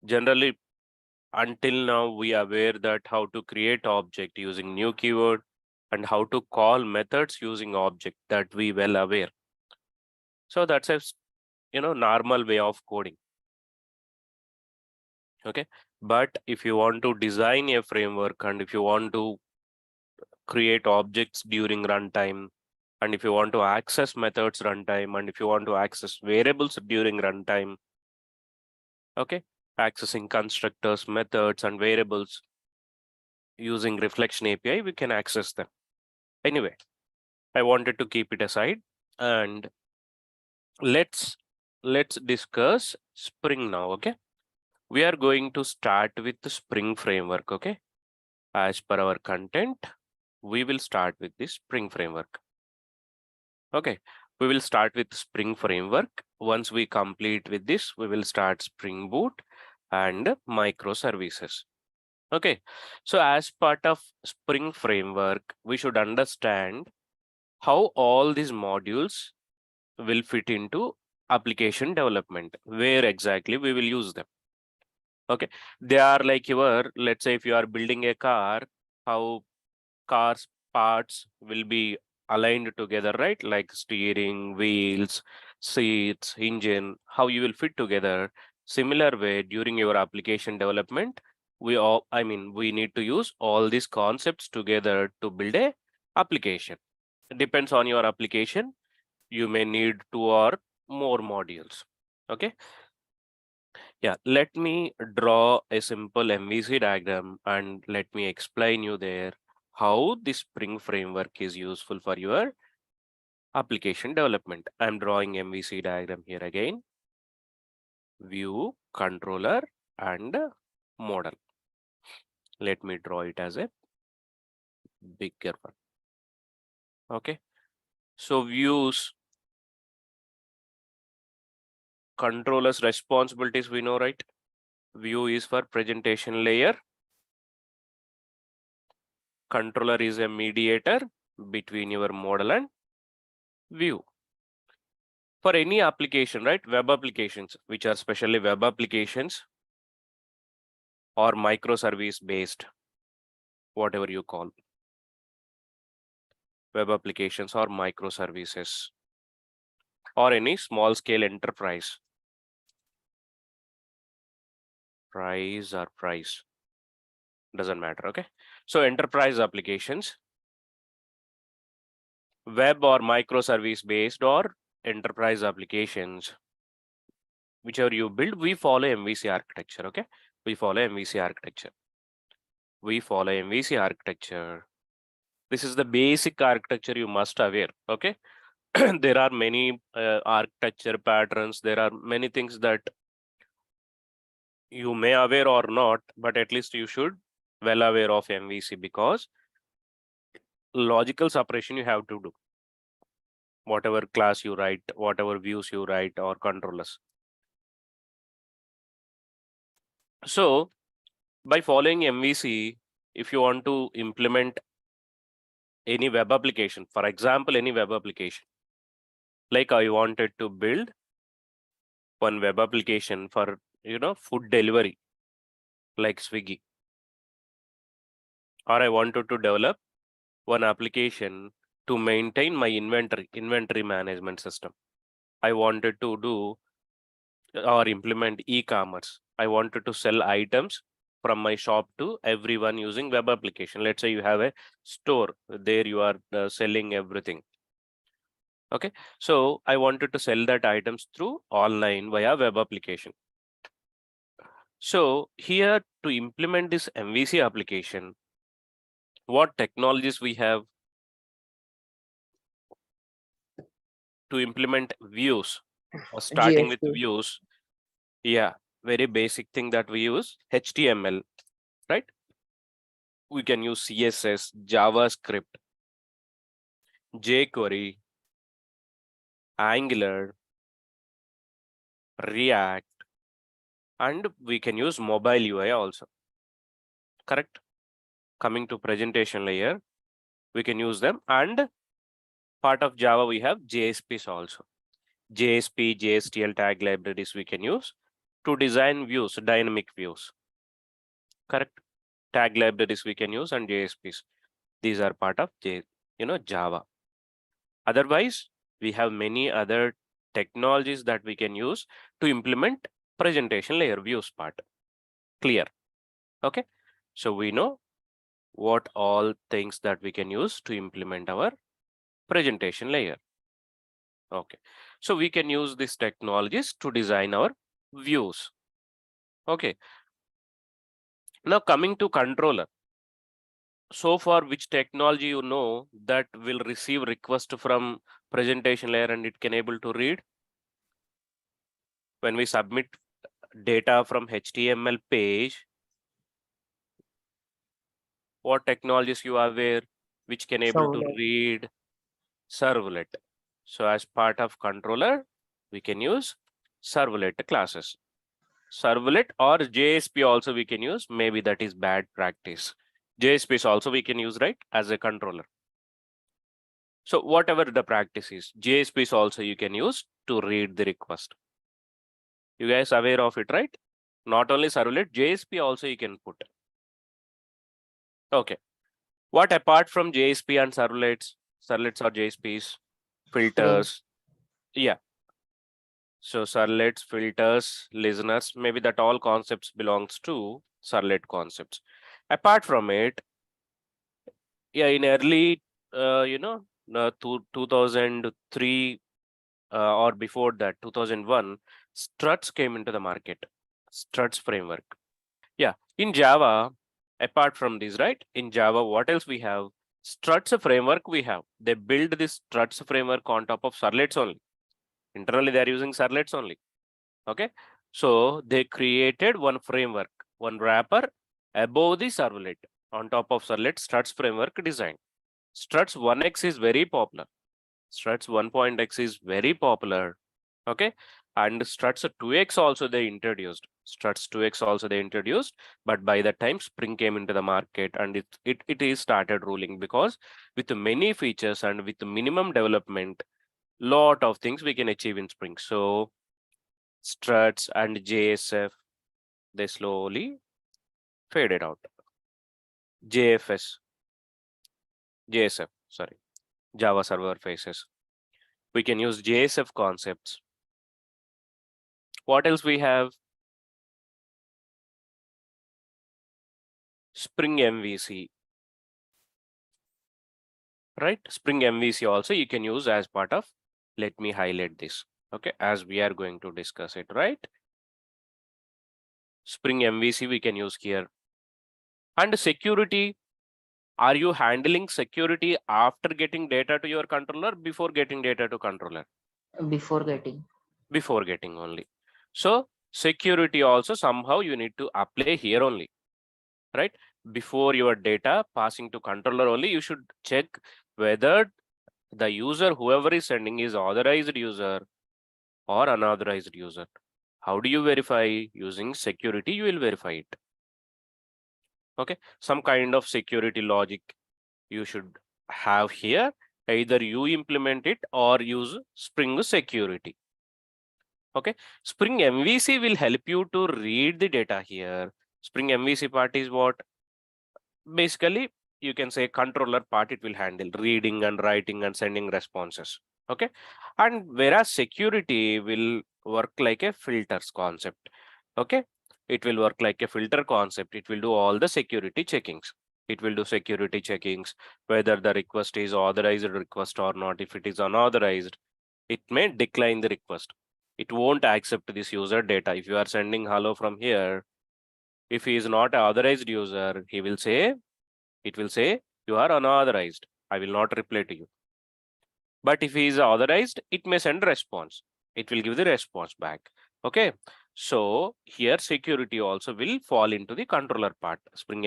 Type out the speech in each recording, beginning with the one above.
Generally, until now, we are aware that how to create object using new keyword and how to call methods using object, that we well aware. So that's a normal way of coding. Okay, but if you want to design a framework and if you want to create objects during runtime, and if you want to access methods runtime, and if you want to access variables during runtime, okay, accessing constructors, methods, and variables using reflection API, we can access them. Anyway, I wanted to keep it aside, and let's discuss Spring now. Okay, we are going to start with the Spring framework. Okay, as per our content, we will start with this Spring framework. Okay, we will start with Spring framework. Once we complete with this, we will start Spring Boot and microservices. Okay, so as part of Spring framework, we should understand how all these modules will fit into application development, where exactly we will use them. Okay, they are like let's say if you are building a car, how cars parts will be aligned together, right? Like steering, wheels, seats, engine, how you will fit together. Similar way, during your application development, we need to use all these concepts together to build a application. It depends on your application. You may need 2 or more modules. Okay. Yeah, let me draw a simple MVC diagram and let me explain you there how the Spring framework is useful for your application development. I'm drawing MVC diagram here again. View, controller, and model. Let me draw it as a bigger one. Okay. So views, controller's responsibilities, we know, right? View is for presentation layer. Controller is a mediator between your model and view. For any application, right? Web applications, which are specially web applications or microservice based, whatever you call web applications or microservices, or any small scale enterprise. Price doesn't matter. Okay, so enterprise applications, web or microservice based or enterprise applications, whichever you build, we follow MVC architecture. Okay, we follow MVC architecture. This is the basic architecture you must aware. Okay. There are many architecture patterns. There are many things that you may aware or not, but at least you should well aware of MVC, because logical separation you have to do. Whatever class you write, whatever views you write or controllers. So by following MVC, if you want to implement any web application, for example, any web application, like I wanted to build one web application for food delivery like Swiggy, or I wanted to develop one application to maintain my inventory management system. I wanted to do or implement e-commerce. I wanted to sell items from my shop to everyone using web application. Let's say you have a store, there you are selling everything. Okay, so I wanted to sell that items through online via web application. So here, to implement this MVC application, what technologies we have? To implement views, starting with GSP. views, yeah, very basic thing that we use, HTML, right? We can use CSS, JavaScript, jQuery, Angular, React, and we can use mobile UI also. Correct? Coming to presentation layer, we can use them, and part of Java we have JSPs also. JSP, JSTL tag libraries we can use. to design views, dynamic views. Correct. Tag libraries we can use and JSPs. These are part of Java. Otherwise, we have many other technologies that we can use to implement presentation layer views part. Clear? Okay. So we know what all things that we can use to implement our presentation layer. Okay. So we can use these technologies to design our views. Okay. Now coming to controller. So far, which technology you know that will receive request from presentation layer and it can able to read? When we submit data from HTML page, what technologies you are aware which can able to read? Servlet. So as part of controller, we can use servlet classes. Servlet or JSP also we can use. Maybe that is bad practice. JSP is also we can use, right, as a controller. So whatever the practice is, JSP is also you can use to read the request. You guys aware of it, right? Not only servlet, JSP also you can put. Okay. What apart from JSP and servlets or JSPs? Filters. Yeah. So servlets, filters, listeners, maybe that all concepts belongs to servlet concepts. Apart from it, yeah, in early, 2003 or before that, 2001, struts came into the market. Struts framework. Yeah, in Java, apart from this, right? In Java, what else we have? Struts framework we have. They build this struts framework on top of servlets only. Internally, they are using servlets only. Okay. So they created one framework, one wrapper above the servlet. On top of servlet, struts framework design. Struts 1x is very popular. Struts 1.x is very popular. Okay. And struts 2x also they introduced. Struts 2x also they introduced, but by the time Spring came into the market and it is started ruling, because with many features and with minimum development, lot of things we can achieve in Spring. So struts and JSF, they slowly faded out. JFS, JSF, sorry, Java server faces. We can use JSF concepts. What else we have? Spring MVC, right? Spring MVC also you can use as part of, let me highlight this, okay, as we are going to discuss it, right? Spring MVC we can use here. And security, are you handling security after getting data to your controller, before getting data to controller? Before getting. Before getting only. So security also somehow you need to apply here only, right? Before your data passing to controller only, you should check whether the user, whoever is sending, is authorized user or unauthorized user. How do you verify? Using security, you will verify it. Okay, some kind of security logic you should have here. Either you implement it or use Spring security. Okay, Spring MVC will help you to read the data here. Spring MVC part is what? Basically, you can say controller part, it will handle reading and writing and sending responses. Okay, and whereas security will work like a filters concept. Okay, it will work like a filter concept. It will do all the security checkings. It will do security checkings, whether the request is authorized request or not. If it is unauthorized, it may decline the request. It won't accept this user data. If you are sending hello from here, if he is not an authorized user, he will say, it will say you are unauthorized. I will not reply to you. But if he is authorized, it may send response. It will give the response back. Okay. So here security also will fall into the controller part.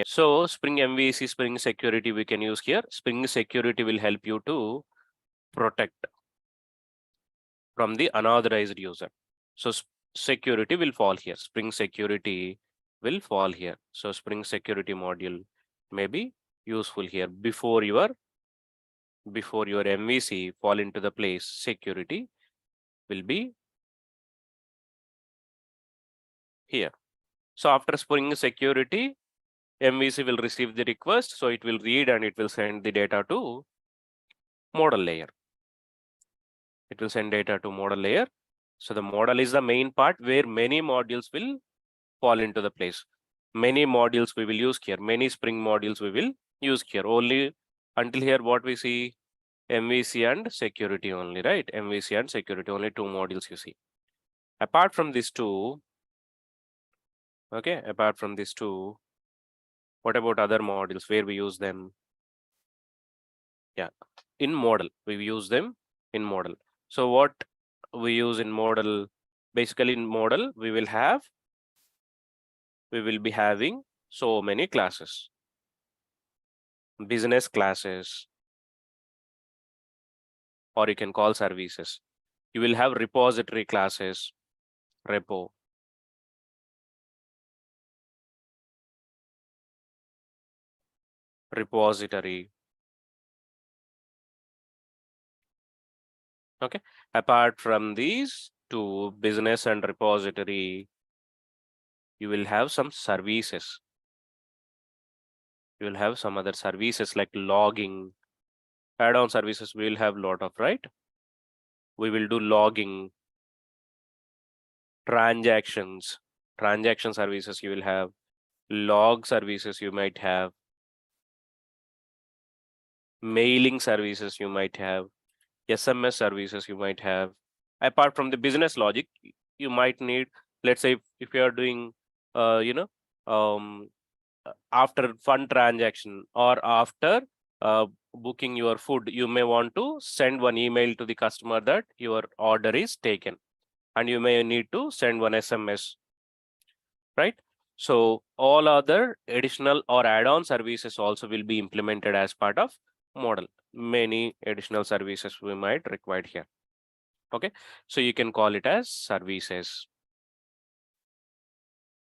So Spring MVC, Spring security we can use here. Spring security will help you to protect from the unauthorized user. So security will fall here. Spring security will fall here. So Spring security module may be useful here. Before your MVC fall into the place, security will be here. So after Spring Security, MVC will receive the request. So it will read and it will send the data to model layer. It will send data to model layer. So the model is the main part where many modules will fall into the place. Many modules we will use here. Many Spring modules we will use here. Only until here what we see, MVC and security only, right? MVC and security, only two modules you see. Apart from these two, okay, apart from these two, what about other modules where we use them? Yeah, in model, we use them in model. So what we use in model, basically in model, we will be having so many classes, business classes, or you can call services. You will have repository classes, repo, repository. Okay, apart from these two, business and repository, you will have some services. You will have some other services like logging, add-on services. We will have a lot of, right? We will do logging, transaction services you will have, log services you might have, mailing services you might have, SMS services you might have. Apart from the business logic, you might need, let's say if you are doing after fund transaction or after booking your food, you may want to send one email to the customer that your order is taken, and you may need to send one SMS, right? So all other additional or add-on services also will be implemented as part of model. Many additional services we might require here. Okay, so you can call it as services,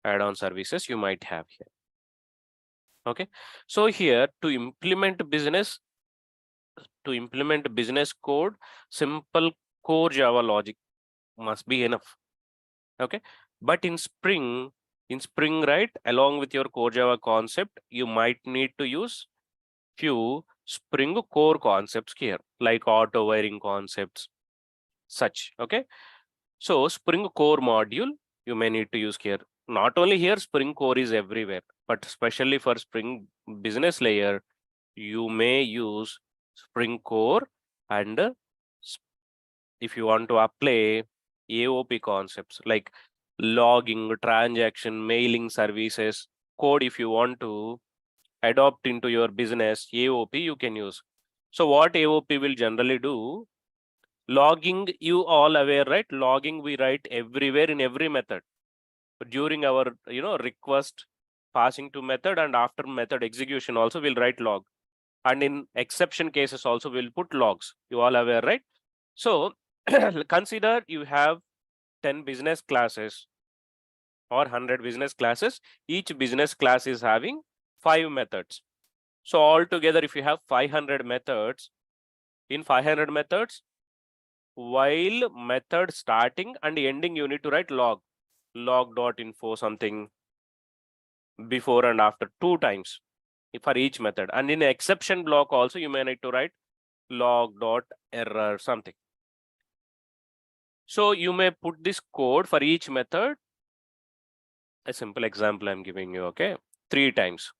add-on services you might have here. Okay, so here to implement business code, simple core Java logic must be enough. Okay, but in Spring, right, along with your core Java concept, you might need to use few Spring core concepts here, like auto wiring concepts, such. Okay, so Spring core module you may need to use here. Not only here, Spring core is everywhere, but especially for Spring business layer, you may use Spring core. And if you want to apply AOP concepts like logging, transaction, mailing services, code, if you want to adopt into your business, AOP you can use. So what AOP will generally do, logging, you all aware, right? Logging we write everywhere in every method. During our request passing to method, and after method execution also we'll write log. And in exception cases also we'll put logs. You all aware, right? So consider you have 10 business classes or 100 business classes. Each business class is having 5 methods. So altogether, if you have 500 methods, in 500 methods, while method starting and ending, you need to write log.info something before and after 2 times for each method. And in exception block also, you may need to write log.error something. So you may put this code for each method. A simple example I'm giving you, okay? 3 times.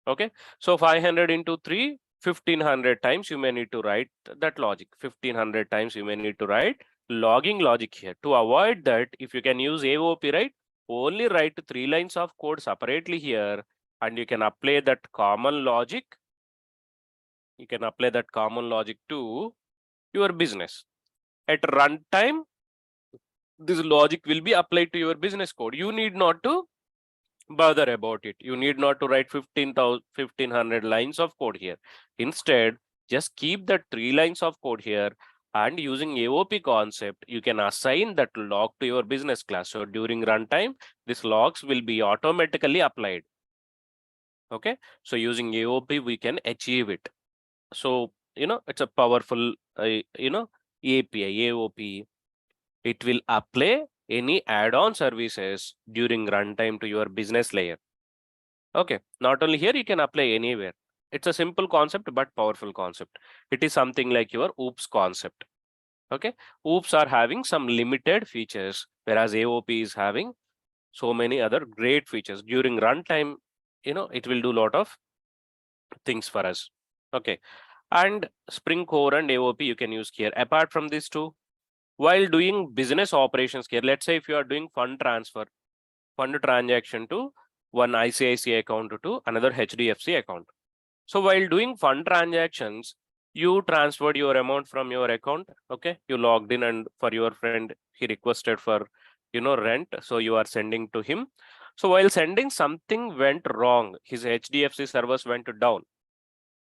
Okay, so 500 into 3, 1500 times you may need to write that logic. 1500 times you may need to write logging logic here. To avoid that, if you can use AOP, right, only write 3 lines of code separately here, and you can apply that common logic. You can apply that common logic to your business. At runtime, this logic will be applied to your business code. You need not to bother about it. You need not to write 1500 lines of code here. Instead, just keep the 3 lines of code here, and using AOP concept, you can assign that log to your business class. So during runtime, these logs will be automatically applied. Okay, so using AOP, we can achieve it. So, it's a powerful, API, AOP. It will apply any add-on services during runtime to your business layer. Okay, not only here, you can apply anywhere. It's a simple concept, but powerful concept. It is something like your OOPS concept. Okay, OOPS are having some limited features, whereas AOP is having so many other great features. During runtime, it will do a lot of things for us. Okay, and Spring Core and AOP you can use here. Apart from these two, while doing business operations here, let's say if you are doing fund transfer, fund transaction to one ICICI account to another HDFC account. So while doing fund transactions, you transferred your amount from your account. Okay, you logged in, and for your friend, he requested for rent, so you are sending to him. So while sending, something went wrong. His HDFC servers went down.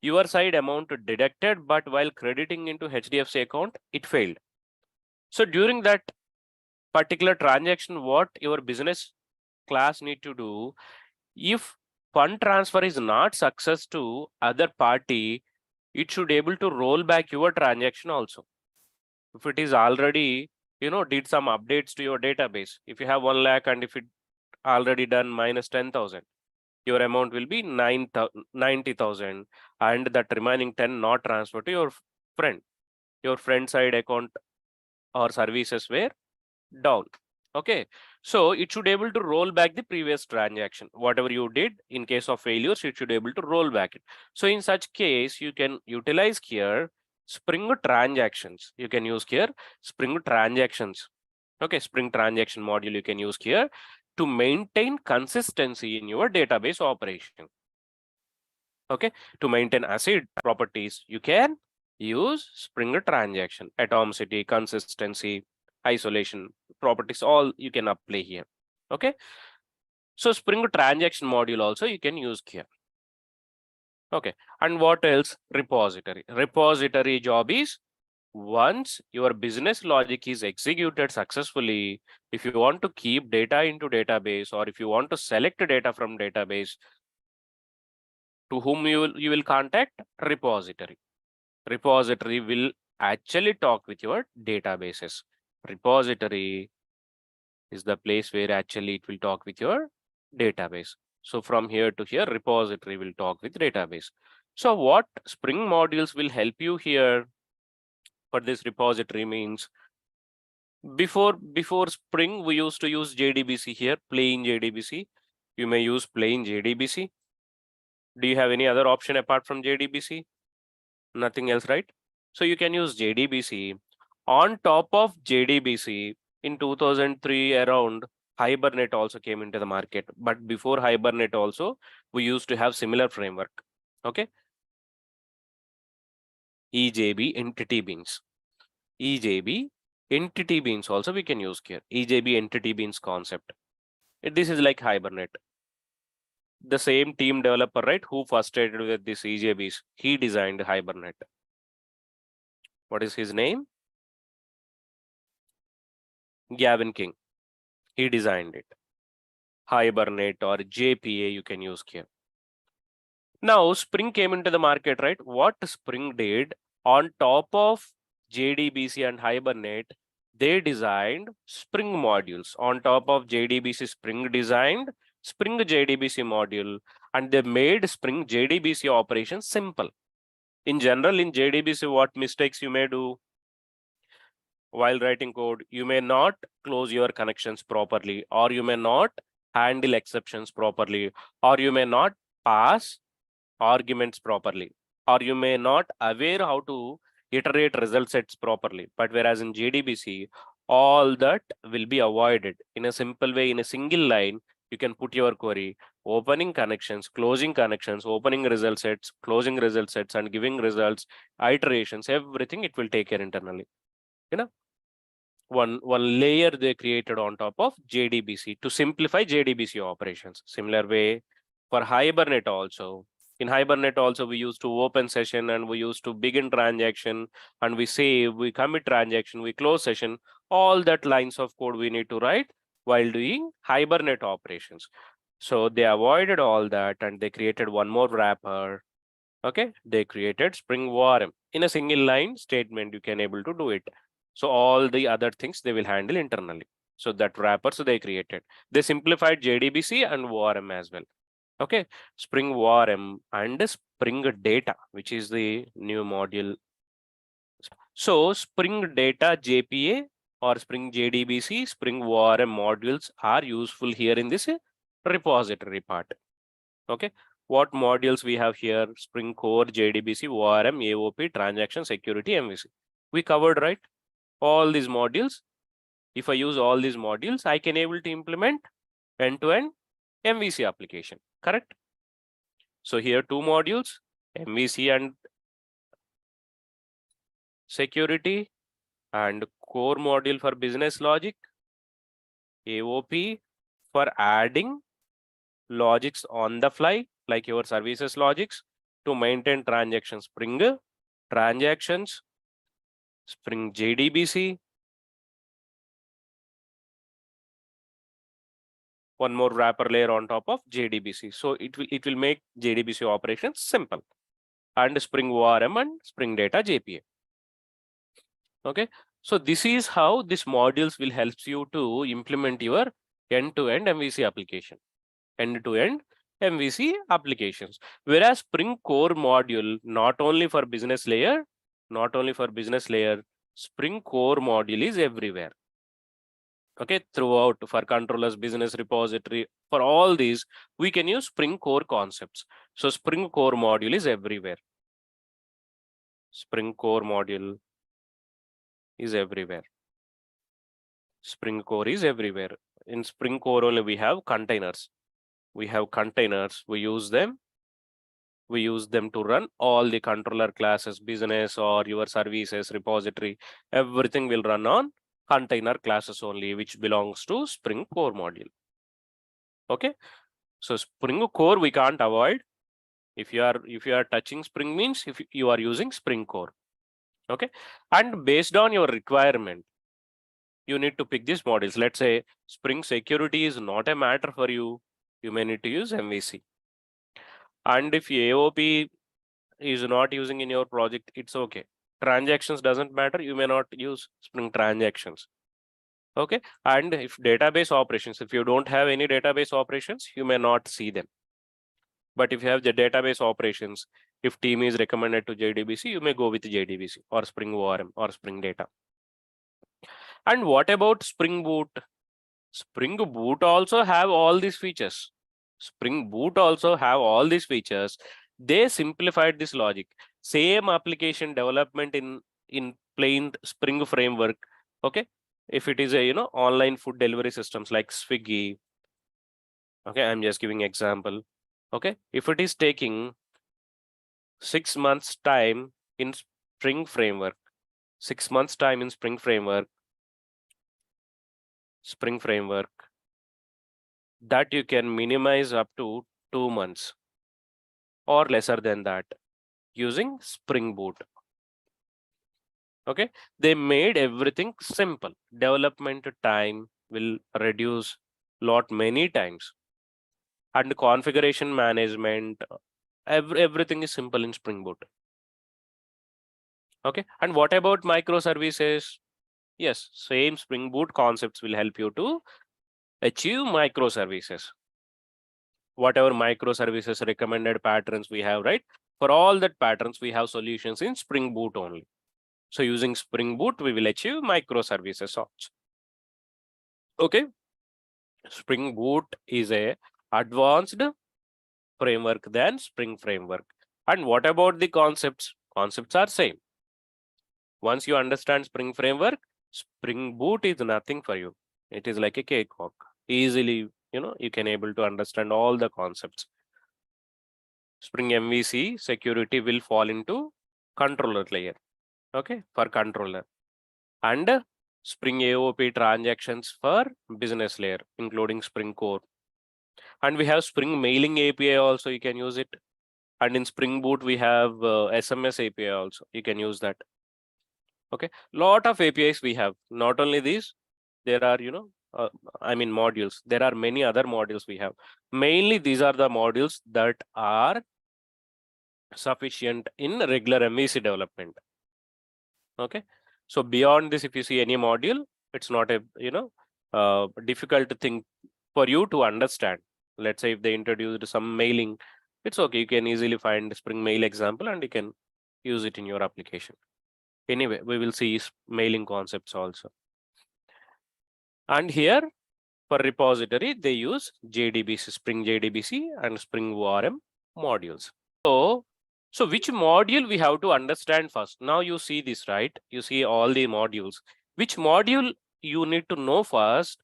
Your side amount deducted, but while crediting into HDFC account, it failed. So during that particular transaction, what your business class need to do, if fund transfer is not success to other party, it should able to roll back your transaction also. If it is already, did some updates to your database, if you have 1 lakh and if it already done minus 10,000, your amount will be 90,000, and that remaining 10 not transferred to your friend. Your friend side account or services were down. Okay, so it should able to roll back the previous transaction. Whatever you did in case of failures, it should able to roll back it. So in such case, you can utilize here Spring transactions. You can use here Spring transactions. Okay, Spring transaction module you can use here to maintain consistency in your database operation. Okay, to maintain ACID properties, you can use Spring transaction, atomicity, consistency, isolation properties, all you can apply here. Okay, so Spring transaction module also you can use here. Okay, and what else? Repository job is, once your business logic is executed successfully, if you want to keep data into database, or if you want to select data from database, to whom you will contact? Repository. Repository will actually talk with your databases. Repository is the place where actually it will talk with your database. So from here to here, repository will talk with database. So what Spring modules will help you here for this repository means, before Spring, we used to use JDBC here, plain JDBC. You may use plain JDBC. Do you have any other option apart from JDBC? Nothing else, right? So you can use JDBC. On top of JDBC, in 2003 around, Hibernate also came into the market. But before Hibernate also, we used to have similar framework. Okay. EJB entity beans. EJB entity beans also we can use here. EJB entity beans concept. This is like Hibernate. The same team developer, right, who first started with this EJBs, he designed Hibernate. What is his name? Gavin King. He designed it. Hibernate or JPA you can use here. Now Spring came into the market, right? What Spring did, on top of JDBC and Hibernate, they designed Spring modules. On top of JDBC, Spring designed Spring JDBC module, and they made Spring JDBC operations simple. In general, in JDBC, what mistakes you may do while writing code? You may not close your connections properly, or you may not handle exceptions properly, or you may not pass arguments properly, or you may not aware how to iterate result sets properly. But whereas in JDBC, all that will be avoided in a simple way. In a single line, you can put your query, opening connections, closing connections, opening result sets, closing result sets, and giving results, iterations, everything it will take care internally. One layer they created on top of JDBC to simplify JDBC operations. Similar way for Hibernate also. In Hibernate also, we used to open session, and we used to begin transaction, and we save, we commit transaction, we close session. All that lines of code we need to write while doing Hibernate operations. So they avoided all that, and they created one more wrapper. Okay, they created Spring ORM. In a single line statement, you can able to do it. So all the other things they will handle internally. So that wrappers they created. They simplified JDBC and ORM as well. Okay, Spring ORM and Spring Data, which is the new module. So Spring Data JPA or Spring JDBC, Spring ORM modules are useful here in this repository part. Okay, what modules we have here? Spring Core, JDBC, ORM, AOP, Transaction Security, MVC. We covered, right? All these modules. If I use all these modules, I can able to implement end-to-end MVC application, correct? So here two modules, MVC and security, and core module for business logic, AOP for adding logics on the fly, like your services logics to maintain transactions, Spring transactions, Spring JDBC, one more wrapper layer on top of JDBC. So it will make JDBC operations simple, and Spring ORM and Spring Data JPA. Okay, so this is how this modules will help you to implement your end-to-end MVC application, end-to-end MVC applications. Whereas Spring Core module, not only for business layer, Spring Core module is everywhere. Okay, throughout for controllers, business repository, for all these, we can use Spring Core concepts. So Spring Core module is everywhere. Spring Core module is everywhere. Spring Core is everywhere. In Spring Core only we have containers. We use them. We use them to run all the controller classes, business or your services, repository. Everything will run on container classes only, which belongs to Spring Core module. Okay, so Spring Core we can't avoid. If you are touching Spring means if you are using Spring Core. Okay, and based on your requirement, you need to pick these modules. Let's say Spring Security is not a matter for you. You may need to use MVC. And if AOP is not using in your project, it's okay. Transactions doesn't matter. You may not use Spring Transactions. Okay, and if database operations, if you don't have any database operations, you may not see them. But if you have the database operations, if team is recommended to JDBC, you may go with JDBC or Spring ORM or Spring Data. And what about Spring Boot? Spring Boot also have all these features. They simplified this logic. Same application development in plain Spring framework. Okay, if it is a online food delivery systems like Swiggy. Okay, I'm just giving example. Okay, if it is taking 6 months time in Spring framework, that you can minimize up to 2 months or lesser than that using Spring Boot. Okay, they made everything simple. Development time will reduce many times, and configuration management, everything is simple in Spring Boot. Okay, and what about microservices? Yes, same Spring Boot concepts will help you to achieve microservices. Whatever microservices recommended patterns we have, right? For all that patterns, we have solutions in Spring Boot only. So using Spring Boot, we will achieve microservices also. Okay, Spring Boot is a advanced framework than Spring framework. And what about the concepts? Concepts are same. Once you understand Spring framework, Spring Boot is nothing for you. It is like a cakewalk. Easily, you can able to understand all the concepts. Spring MVC security will fall into controller layer. Okay, for controller. And Spring AOP transactions for business layer, including Spring Core. And we have Spring Mailing API also, you can use it. And in Spring Boot, we have SMS API also, you can use that. Okay, lot of APIs we have. Not only these, there are, modules. There are many other modules we have. Mainly, these are the modules that are sufficient in regular MVC development. Okay, so beyond this, if you see any module, it's not a difficult thing for you to understand. Let's say if they introduced some mailing, it's okay. You can easily find Spring Mail example and you can use it in your application. Anyway, we will see mailing concepts also. And here for repository, they use JDBC, Spring JDBC and Spring ORM modules. So which module we have to understand first? Now you see this, right? You see all the modules. Which module you need to know first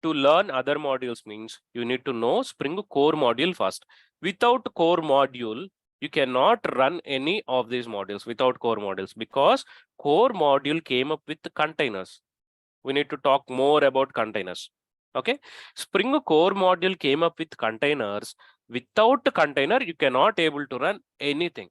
to learn other modules means you need to know Spring core module first. Without core module, you cannot run any of these modules without core modules, because core module came up with containers. We need to talk more about containers. Okay, Spring core module came up with containers. Without container, you cannot able to run anything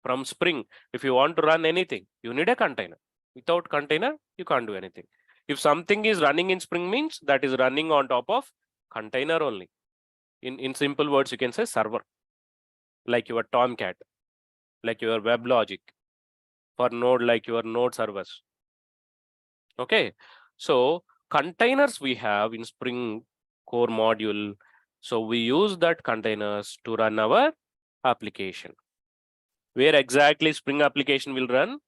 from Spring. If you want to run anything, you need a container. Without container, you can't do anything. If something is running in Spring, means that is running on top of container only. In simple words, you can say server, like your Tomcat, like your WebLogic, for Node, like your Node servers. Okay, so containers we have in Spring core module. So we use that containers to run our application. Where exactly Spring application will run?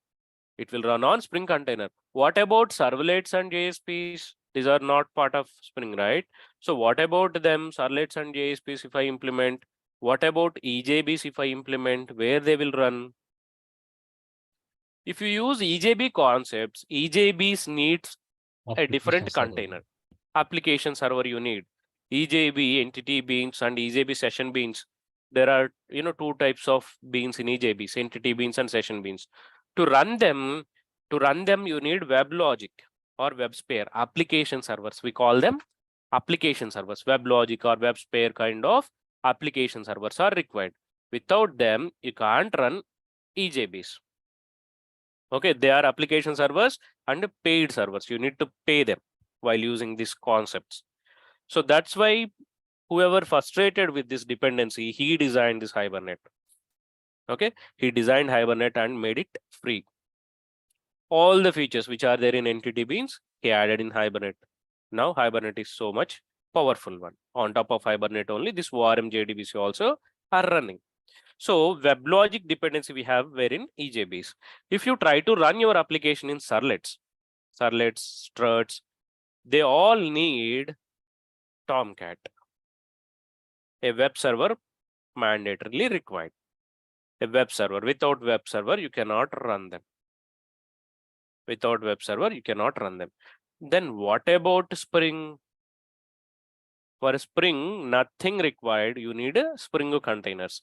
It will run on Spring container. What about servlets and JSPs? These are not part of Spring, right? So what about them, servlets and JSPs, if I implement? What about EJBs if I implement? Where they will run? If you use EJB concepts, EJBs needs a different container. Application server you need. EJB, entity beans and EJB session beans. There are two types of beans in EJBs, entity beans and session beans. To run them, you need WebLogic or WebSphere application servers. We call them application servers. WebLogic or WebSphere kind of application servers are required. Without them, you can't run EJBs. Okay, they are application servers and paid servers. You need to pay them while using these concepts. So that's why whoever frustrated with this dependency, he designed this Hibernate. Okay, he designed Hibernate and made it free. All the features which are there in entity beans, he added in Hibernate. Now Hibernate is so much powerful one. On top of Hibernate only, this ORM JDBC also are running. So WebLogic dependency we have wherein EJBs. If you try to run your application in servlets, struts, they all need Tomcat. A web server mandatorily required. A web server. Without web server, you cannot run them. Without web server, you cannot run them. Then what about Spring? For Spring, nothing required. You need Spring containers.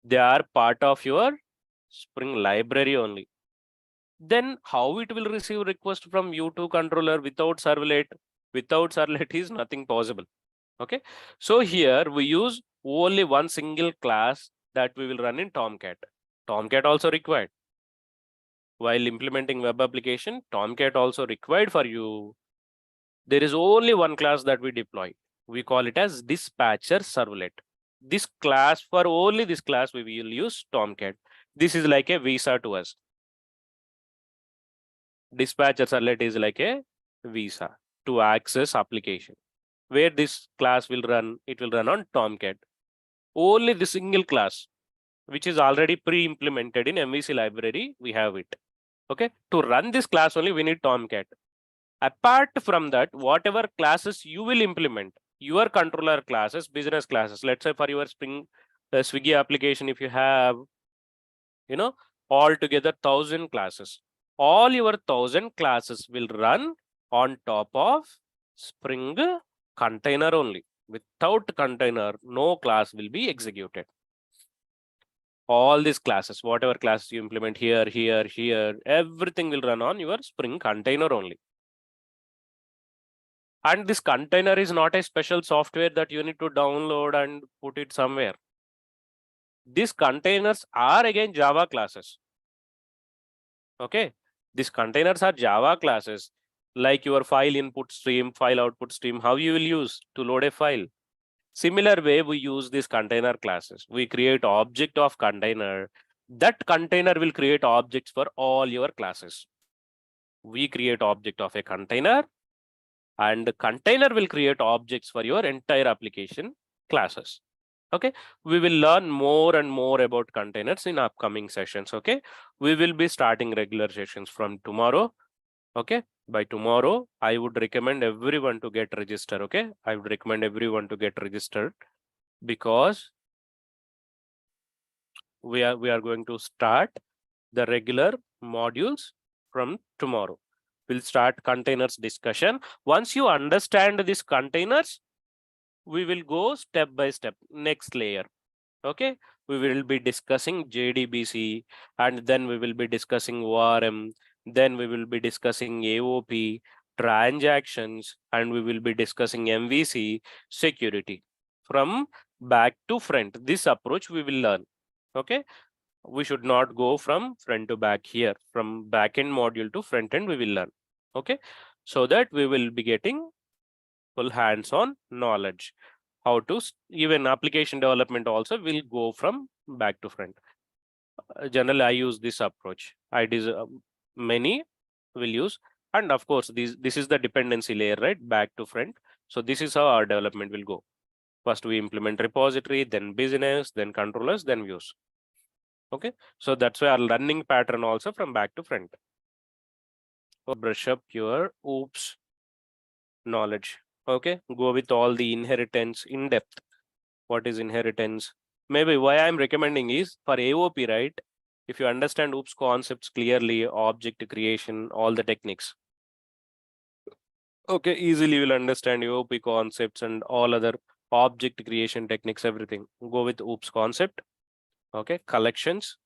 They are part of your Spring library only. Then how it will receive request from U2 controller without servlet? Without servlet is nothing possible. Okay, so here we use only one single class that we will run in Tomcat. Tomcat also required. While implementing web application, Tomcat also required for you. There is only one class that we deploy. We call it as dispatcher servlet. This class, for only this class, we will use Tomcat. This is like a visa to us. Dispatcher servlet is like a visa to access application. Where this class will run, it will run on Tomcat. Only the single class, which is already pre-implemented in MVC library, we have it. Okay, to run this class only, we need Tomcat. Apart from that, whatever classes you will implement, your controller classes, business classes, let's say for your Spring Swiggy application, if you have, altogether 1,000 classes, all your 1,000 classes will run on top of Spring container only. Without container, no class will be executed. All these classes, whatever classes you implement here, everything will run on your Spring container only. And this container is not a special software that you need to download and put it somewhere. These containers are again Java classes. Okay, these containers are Java classes, like your file input stream, file output stream, how you will use to load a file. Similar way, we use these container classes. We create object of container. That container will create objects for all your classes. We create object of a container. and the container will create objects for your entire application classes. Okay, we will learn more and more about containers in upcoming sessions. Okay, we will be starting regular sessions from tomorrow. Okay, by tomorrow I would recommend everyone to get registered. Okay, I would recommend everyone to get registered, because we are going to start the regular modules from tomorrow. We'll start containers discussion. Once you understand these containers, we will go step by step, next layer. Okay, we will be discussing JDBC, and then we will be discussing ORM, then we will be discussing AOP, transactions, and we will be discussing MVC, security. From back to front, this approach we will learn. Okay, we should not go from front to back here. From backend module to front end we will learn. Okay, so that we will be getting full hands-on knowledge. How to even application development also will go from back to front. Generally, I use this approach. Many will use, and of course, this is the dependency layer, right? Back to front. So this is how our development will go. First, we implement repository, then business, then controllers, then views. Okay, so that's why our learning pattern also from back to front. So brush up your OOPS knowledge. Okay, go with all the inheritance in depth. What is inheritance? Maybe why I'm recommending is for AOP, right? If you understand OOPS concepts clearly, object creation, all the techniques. Okay, easily you will understand AOP concepts and all other object creation techniques, everything. Go with OOPS concept. Okay, collections.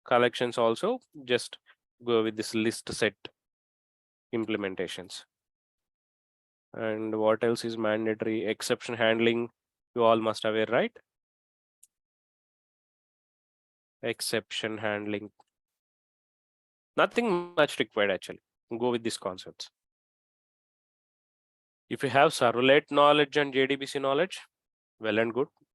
Collections also, just go with this list set implementations. And what else is mandatory? Exception handling, you all must aware, right? Exception handling. Nothing much required actually. Go with these concepts. If you have servlet knowledge and JDBC knowledge, well and good.